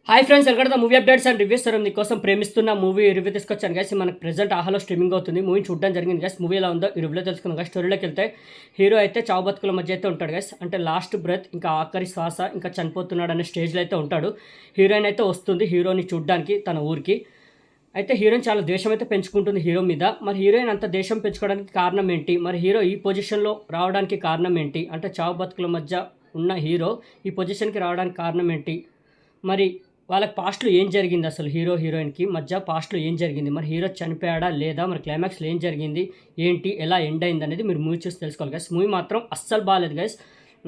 Hi friends, welcome to movie updates and reviews. Sir మీకోసం ప్రేమిస్తున్న movie review తీసుకొచ్చాను guys. మనకు ప్రెజెంట్ ఆహాలో స్ట్రీమింగ్ అవుతుంది. మూవీని చూడడం జరిగింది గైస్. మూవీ ఎలా ఉందో ఈ రివ్యూలో తెలుసుకుందాం గైస్. స్టోరీలోకి వెళ్తే హీరో అయితే చావు బతుకుల మధ్య అయితే ఉంటాడు గైస్. అంటే లాస్ట్ బ్రెత్, ఇంకా ఆఖరి శ్వాస, ఇంకా చనిపోతున్నాడు అనే స్టేజ్లో అయితే ఉంటాడు. హీరోయిన్ అయితే వస్తుంది హీరోని చూడడానికి తన ఊరికి. అయితే హీరోయిన్ చాలా ద్వేషం అయితే పెంచుకుంటుంది హీరో మీద. మరి హీరోయిన్ అంత దేశం పెంచుకోవడానికి కారణం ఏంటి? మరి హీరో ఈ పొజిషన్లో రావడానికి కారణం ఏంటి? అంటే చావు బతుకుల మధ్య ఉన్న హీరో ఈ పొజిషన్కి రావడానికి కారణం ఏంటి? మరి వాళ్ళకి పాస్ట్లో ఏం జరిగింది, అసలు హీరో హీరోయిన్కి మధ్య పాస్ట్లో ఏం జరిగింది? మరి హీరో చనిపోయాడా లేదా? మరి క్లైమాక్స్లో ఏం జరిగింది, ఏంటి, ఎలా ఎండ్ అయింది అనేది మీరు మూవీ చూసి తెలుసుకోవాలి గైస్. మూవీ మాత్రం అస్సలు బాగాలేదు గైస్.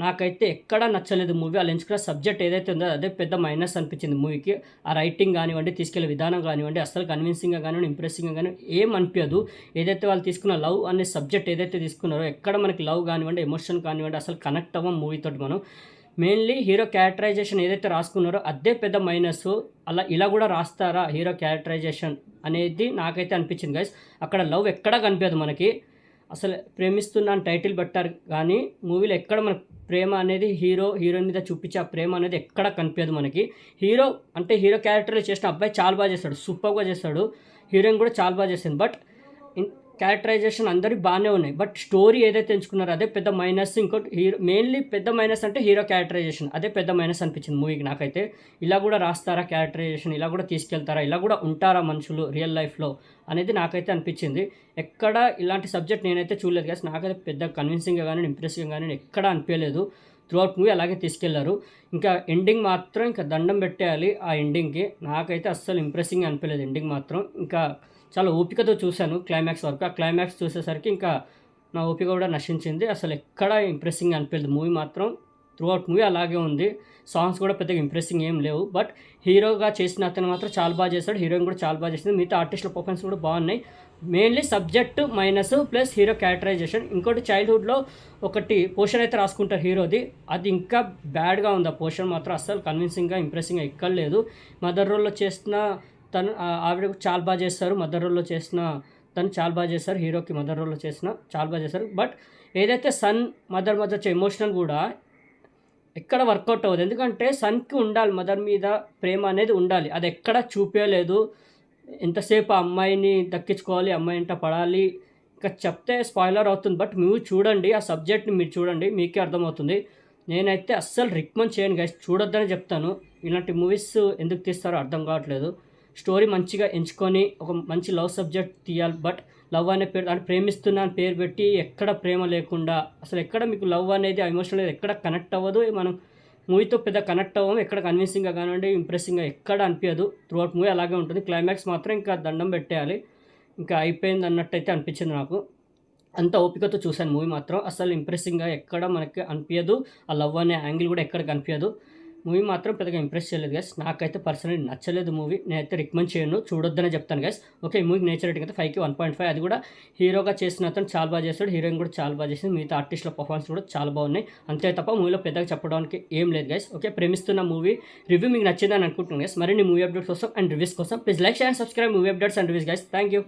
నాకైతే ఎక్కడా నచ్చలేదు మూవీ. వాళ్ళు ఎంచుకున్న సబ్జెక్ట్ ఏదైతే ఉందో అదే పెద్ద మైనస్ అనిపించింది మూవీకి. ఆ రైటింగ్ కానివ్వండి, తీసుకెళ్లే విధానం కానివ్వండి, అస్సలు కన్విన్సింగ్గా కానివ్వండి, ఇంప్రెసింగ్గా కానీ ఏం అనిపించదు. ఏదైతే వాళ్ళు తీసుకున్న లవ్ అనే సబ్జెక్ట్ ఏదైతే తీసుకున్నారో ఎక్కడ మనకి లవ్ కానివ్వండి, ఎమోషన్ కానివ్వండి అసలు కనెక్ట్ అవ్వం మూవీతో మనం. మెయిన్లీ హీరో క్యారెక్టరైజేషన్ ఏదైతే రాసుకున్నారో అదే పెద్ద మైనస్. అలా ఇలా కూడా రాస్తారా హీరో క్యారెక్టరైజేషన్ అనేది నాకైతే అనిపించింది గైస్. అక్కడ లవ్ ఎక్కడా కనిపించదు మనకి. అసలు ప్రేమిస్తున్నాను టైటిల్ పెట్టారు కానీ మూవీలో ఎక్కడ మన ప్రేమ అనేది హీరో హీరోయిన్ మీద చూపించే ఆ ప్రేమ అనేది ఎక్కడ కనిపించదు మనకి. హీరో క్యారెక్టర్లో చేసిన అబ్బాయి చాలా బాగా చేస్తాడు, సూపర్గా చేస్తాడు. హీరోయిన్ కూడా చాలా బాగా చేసింది. బట్ క్యారెక్టరైజేషన్ అందరికి బాగానే ఉన్నాయి. బట్ స్టోరీ ఏదైతే ఎంచుకున్నారో అదే పెద్ద మైనస్. ఇంకోటి మెయిన్లీ పెద్ద మైనస్ అంటే హీరో క్యారెక్టరైజేషన్ అదే పెద్ద మైనస్ అనిపించింది మూవీకి నాకైతే. ఇలా కూడా రాస్తారా క్యారెక్టరైజేషన్, ఇలా కూడా తీసుకెళ్తారా, ఇలా కూడా ఉంటారా మనుషులు రియల్ లైఫ్లో అనేది నాకైతే అనిపించింది. ఎక్కడ ఇలాంటి సబ్జెక్ట్ నేనైతే చూడలేదు కదా. నాకైతే పెద్ద కన్విన్సింగ్గా కానీ ఇంప్రెసివ్గా కానీ ఎక్కడ అనిపించలేదు. త్రూఅవుట్ మూవీ అలాగే తీసుకెళ్లారు. ఇంకా ఎండింగ్ మాత్రం ఇంకా దండం పెట్టేయాలి ఆ ఎండింగ్కి. నాకైతే అస్సలు ఇంప్రెసింగ్ అనిపించలేదు ఎండింగ్ మాత్రం. ఇంకా చాలా ఓపికతో చూశాను క్లైమాక్స్ వరకు. ఆ క్లైమాక్స్ చూసేసరికి ఇంకా నా ఓపిక కూడా నశించింది. అసలు ఎక్కడ ఇంప్రెసింగ్ అనిపించలేదు మూవీ మాత్రం. త్రూఅవుట్ మూవీ అలాగే ఉంది. సాంగ్స్ కూడా పెద్దగా ఇంప్రెసింగ్ ఏం లేవు. బట్ హీరోగా చేసిన అతను మాత్రం చాలా బాగా చేశాడు. హీరోయిన్ కూడా చాలా బాగా చేసింది. మిగతా ఆర్టిస్టుల పర్ఫార్మెన్స్ కూడా బాగున్నాయి. Mainly subject minus plus hero characterization. ఇంకోటి చైల్డ్హుడ్లో ఒకటి పోర్షన్ అయితే రాసుకుంటారు హీరోది, అది ఇంకా బ్యాడ్గా ఉంది. ఆ పోర్షన్ మాత్రం అస్సలు కన్విన్సింగ్గా ఇంప్రెసింగ్గా ఎక్కడ లేదు. మదర్ రోల్లో చేసిన తను ఆవిడ చాలా బాగా చేస్తారు. మదర్ రోల్లో చేసిన తను చాలా బాగా చేస్తారు. హీరోకి మదర్ రోల్లో చేసిన చాలా బాగా చేస్తారు. బట్ ఏదైతే సన్ మదర్ మధ్య ఎమోషనల్ కూడా ఎక్కడ వర్కౌట్ అవ్వదు. ఎందుకంటే సన్కి ఉండాలి మదర్ మీద ప్రేమ అనేది ఉండాలి, అది ఎక్కడ చూపించలేదు. ఎంతసేపు ఆ అమ్మాయిని దక్కించుకోవాలి, అమ్మాయి ఇంట పడాలి, ఇంకా చెప్తే స్పాయిలర్ అవుతుంది. బట్ మీరు చూడండి, ఆ సబ్జెక్ట్ని మీరు చూడండి, మీకే అర్థమవుతుంది. నేనైతే అస్సలు రికమెండ్ చేయను గైస్, చూడొద్దని చెప్తాను. ఇలాంటి మూవీస్ ఎందుకు తీస్తారో అర్థం కావట్లేదు. స్టోరీ మంచిగా ఎంచుకొని ఒక మంచి లవ్ సబ్జెక్ట్ తీయాలి. బట్ లవ్ అనే పేరు అంటే ప్రేమిస్తున్నా అని పేరు పెట్టి ఎక్కడ ప్రేమ లేకుండా అసలు ఎక్కడ మీకు లవ్ అనేది ఎమోషనల్ ఎక్కడ కనెక్ట్ అవ్వదు. మనం మూవీతో పెద్ద కనెక్ట్ అవ్వము. ఎక్కడ కన్విన్సింగ్గా కానివ్వండి, ఇంప్రెసింగ్గా ఎక్కడ అనిపించదు. త్రూఅవుట్ మూవీ అలాగే ఉంటుంది. క్లైమాక్స్ మాత్రం ఇంకా దండం పెట్టేయాలి, ఇంకా అయిపోయింది అన్నట్టయితే అనిపించింది నాకు. అంత ఓపికతో చూశాను మూవీ మాత్రం. అసలు ఇంప్రెసింగ్గా ఎక్కడ మనకి అనిపించదు. ఆ లవ్ అనే యాంగిల్ కూడా ఎక్కడ కనిపించదు. మూవీ మాత్రం పెద్దగా ఇంప్రెస్ చేయలేదు గైస్. నాకైతే పర్సనలీ నచ్చలేదు మూవీ. నేనైతే రికమెండ్ చేయను, చూడొద్దనే చెప్తాను గైస్. ఓకే, ఈ మూవీకి నేచర్ రేటింగ్ అయితే 5కి 1.5. అది కూడా హీరోగా చేసిన అతను చాలా బాగా చేస్తాడు. హీరోయిన్ కూడా చాలా బాగా చేసింది. మిగతా ఆర్టిస్టుల పర్ఫార్మెన్స్ కూడా చాలా బాగున్నాయి. అంతే తప్ప మూవీలో పెద్దగా చెప్పడానికి ఏం లేదు గైస్. ఓకే, ప్రేమిస్తున్న మూవీ రివ్యూ మీకు నచ్చిందని అనుకుంటున్నాను గైస్. మరిన్ని మూవీ అప్డేట్స్ కోసం అండ్ రివ్యూస్ కోసం please like, share and subscribe movie updates and reviews guys. Thank you.